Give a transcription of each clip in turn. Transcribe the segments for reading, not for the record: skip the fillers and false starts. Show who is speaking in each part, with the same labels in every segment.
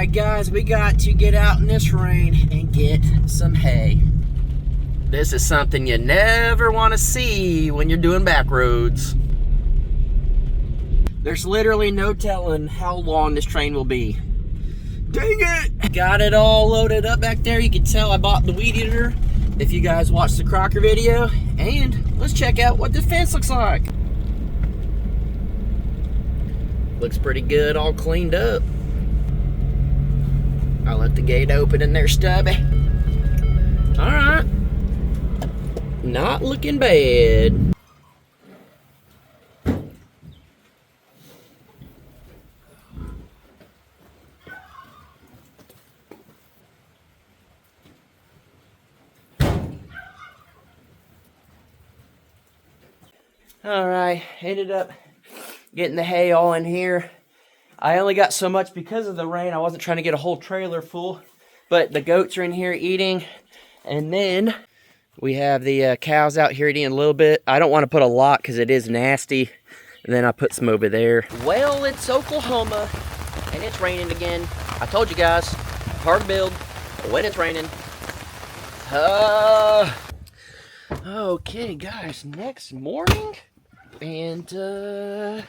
Speaker 1: Alright guys, we got to get out in this rain and get some hay. This is something you never want to see when you're doing back roads. There's literally no telling how long this train will be. Dang it! Got it all loaded up back there. You can tell I bought the weed eater if you guys watched the Crocker video. And let's check out what this fence looks like. Looks pretty good, all cleaned up. I'll let the gate open in there, Stubby. Alright. Not looking bad. Alright, ended up getting the hay all in here. I only got so much because of the rain. I wasn't trying to get a whole trailer full, but the goats are in here eating, and then we have the cows out here eating a little bit. I don't want to put a lot because it is nasty, and then I put some over there. Well, it's Oklahoma, and it's raining again. I told you guys, hard to build when it's raining. Okay, guys, next morning, and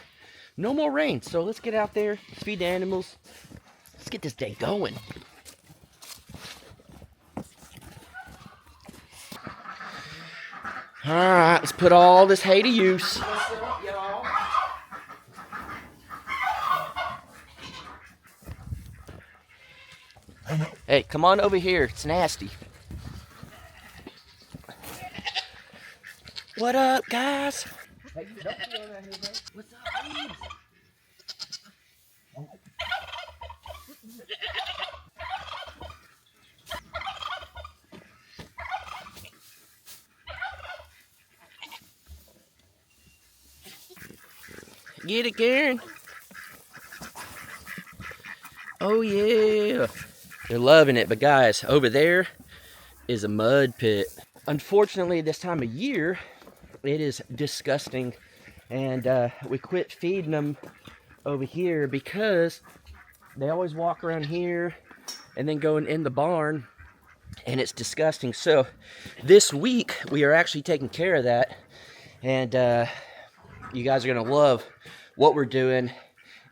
Speaker 1: no more rain, so let's get out there, feed the animals. Let's get this day going. Alright, let's put all this hay to use. Hey, come on over here, it's nasty. What up, guys? Hey, don't be on that here, bro. What's up, dude? Get it, Karen? Oh, yeah. They're loving it, but guys, over there is a mud pit. Unfortunately, this time of year, it is disgusting, and we quit feeding them over here because they always walk around here and then going in the barn, and it's disgusting. So this week we are actually taking care of that, and you guys are gonna love what we're doing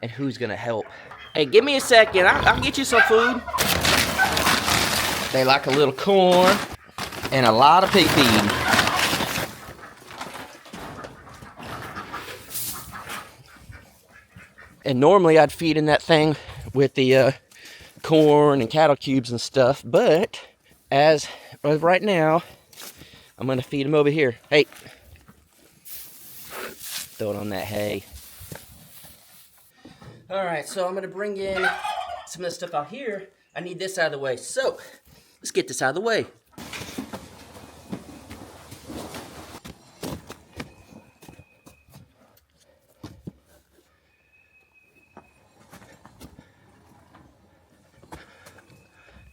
Speaker 1: and who's gonna help. Hey, give me a second, I'll get you some food. They like a little corn and a lot of pig feed. And normally I'd feed in that thing with the corn and cattle cubes and stuff, but as of right now, I'm gonna feed them over here. Hey, throw it on that hay. All right, so I'm gonna bring in some of the stuff out here. I need this out of the way, so let's get this out of the way.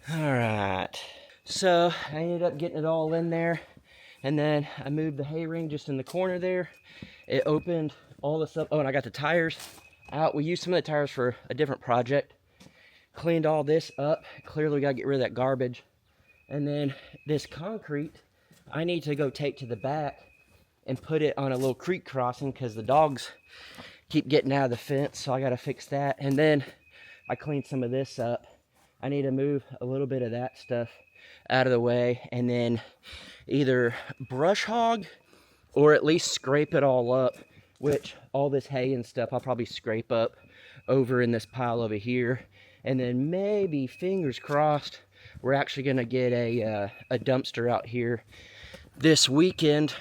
Speaker 1: Alright, so I ended up getting it all in there, and then I moved the hay ring just in the corner there. It opened all this up. Oh, and I got the tires out. We used some of the tires for a different project. Cleaned all this up. Clearly we got to get rid of that garbage. And then this concrete, I need to go take to the back and put it on a little creek crossing because the dogs keep getting out of the fence, so I got to fix that. And then I cleaned some of this up. I need to move a little bit of that stuff out of the way and then either brush hog or at least scrape it all up, which all this hay and stuff I'll probably scrape up over in this pile over here. And then maybe, fingers crossed, we're actually going to get a dumpster out here this weekend.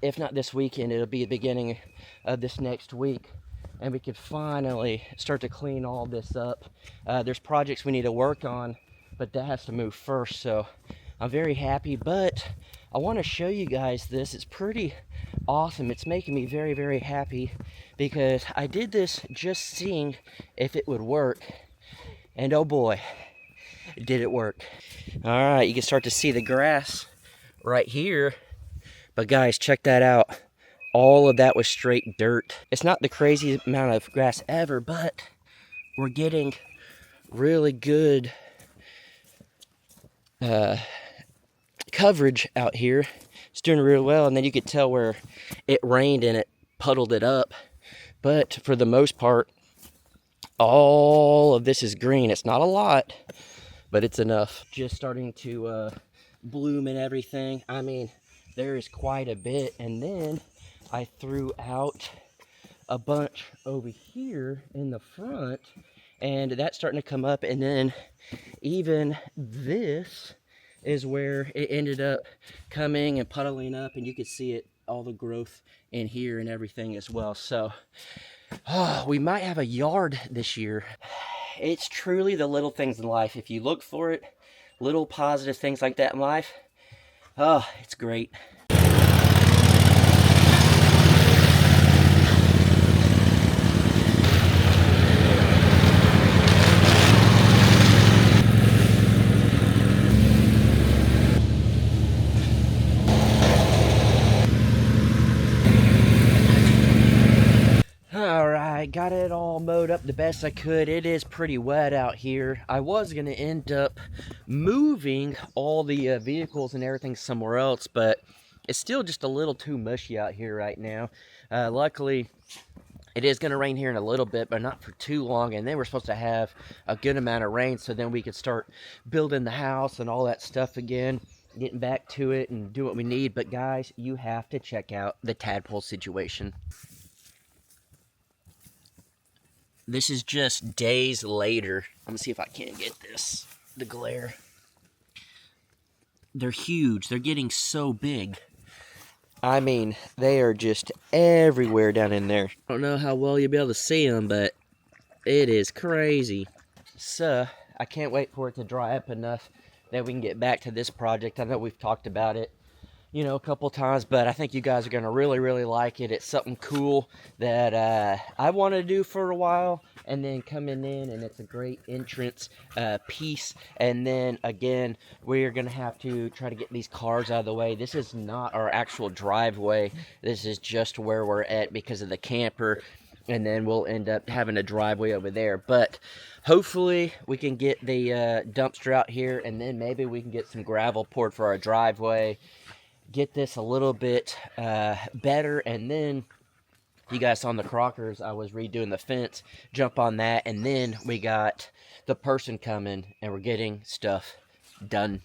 Speaker 1: If not this weekend, it'll be the beginning of this next week. And we can finally start to clean all this up. There's projects we need to work on, but that has to move first. So I'm very happy, but I want to show you guys this. It's pretty awesome. It's making me very, very happy because I did this just seeing if it would work. And oh boy, did it work. All right, you can start to see the grass right here. But guys, check that out. All of that was straight dirt. It's not the craziest amount of grass ever, but we're getting really good coverage out here. It's doing real well, and then you could tell where it rained and it puddled it up. But for the most part, all of this is green. It's not a lot, but it's enough. Just starting to bloom and everything. I mean, there is quite a bit. And then I threw out a bunch over here in the front, and that's starting to come up. And then even this is where it ended up coming and puddling up, and you can see it, all the growth in here and everything as well. So we might have a yard this year. It's truly the little things in life. If you look for it, little positive things like that in life, oh, it's great. Alright, got it all mowed up the best I could. It is pretty wet out here. I was going to end up moving all the vehicles and everything somewhere else, but it's still just a little too mushy out here right now. Luckily, it is going to rain here in a little bit, but not for too long, and then we're supposed to have a good amount of rain, so then we could start building the house and all that stuff again, getting back to it and do what we need. But guys, you have to check out the tadpole situation. This is just days later. I'm gonna see if I can't get this, the glare. They're huge. They're getting so big. I mean, they are just everywhere down in there. I don't know how well you'll be able to see them, but it is crazy. So, I can't wait for it to dry up enough that we can get back to this project. I know we've talked about it, you know, a couple times, but I think you guys are going to really like it. It's something cool that I wanted to do for a while, and then coming in, and it's a great entrance piece. And then again, we're going to have to try to get these cars out of the way. This is not our actual driveway. This is just where we're at because of the camper, and then we'll end up having a driveway over there. But hopefully we can get the dumpster out here, and then maybe we can get some gravel poured for our driveway, get this a little bit better. And then you guys saw on the Crockers, I was redoing the fence, jump on that, and then we got the person coming, and we're getting stuff done.